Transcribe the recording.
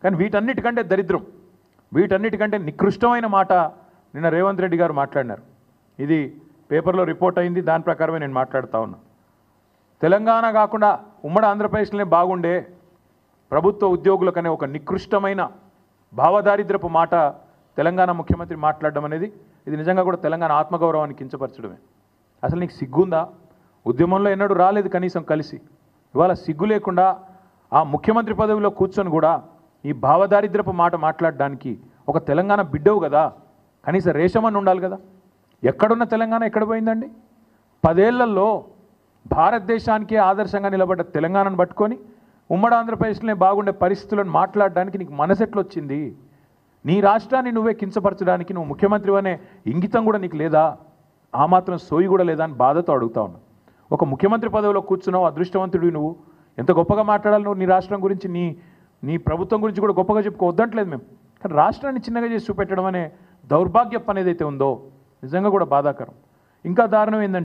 కానీ వీటన్నిటికంటే దరిద్రం, వీటన్నిటికంటే నికృష్టమైన మాట నిన్న రేవంత్ రెడ్డి గారు మాట్లాడినారు. ఇది పేపర్లో రిపోర్ట్ అయింది, దాని ప్రకారమే నేను మాట్లాడుతూ ఉన్నా. తెలంగాణ కాకుండా ఉమ్మడి ఆంధ్రప్రదేశ్లోనే బాగుండే ప్రభుత్వ ఉద్యోగులకనే ఒక నికృష్టమైన భావదారిద్రపు మాట తెలంగాణ ముఖ్యమంత్రి మాట్లాడడం అనేది ఇది నిజంగా కూడా తెలంగాణ ఆత్మగౌరవాన్ని కించపరచడమే. అసలు నీకు సిగ్గుందా? ఉద్యమంలో ఎన్నడూ రాలేదు కనీసం కలిసి, ఇవాళ సిగ్గు లేకుండా ఆ ముఖ్యమంత్రి పదవిలో కూర్చొని కూడా ఈ భావదారిద్రపు మాట మాట్లాడడానికి ఒక తెలంగాణ బిడ్డవు కదా, కనీసం రేషమని ఉండాలి కదా. ఎక్కడున్న తెలంగాణ ఎక్కడ పోయిందండి? 10 ఏళ్లలో భారతదేశానికే ఆదర్శంగా నిలబడ్డ తెలంగాణను పట్టుకొని ఉమ్మడి ఆంధ్రప్రదేశ్లోనే బాగుండే పరిస్థితులను మాట్లాడడానికి నీకు మనసెట్లొచ్చింది? నీ రాష్ట్రాన్ని నువ్వే కించపరచడానికి నువ్వు ముఖ్యమంత్రి అనే ఇంగితం కూడా నీకు లేదా? ఆ మాత్రం సోయి కూడా లేదా అని బాధతో అడుగుతా ఉన్నా. ఒక ముఖ్యమంత్రి పదవిలో కూర్చున్నావు, అదృష్టవంతుడివి నువ్వు. ఎంత గొప్పగా మాట్లాడాలి నువ్వు నీ రాష్ట్రం గురించి, నీ ప్రభుత్వం గురించి కూడా గొప్పగా చెప్పుకోవద్దంటలేదు మేము. కానీ రాష్ట్రాన్ని చిన్నగా చేసి చూపెట్టడం అనే దౌర్భాగ్యం అనేది అయితే ఉందో నిజంగా కూడా బాధాకరం. ఇంకా దారుణం ఏంటంటే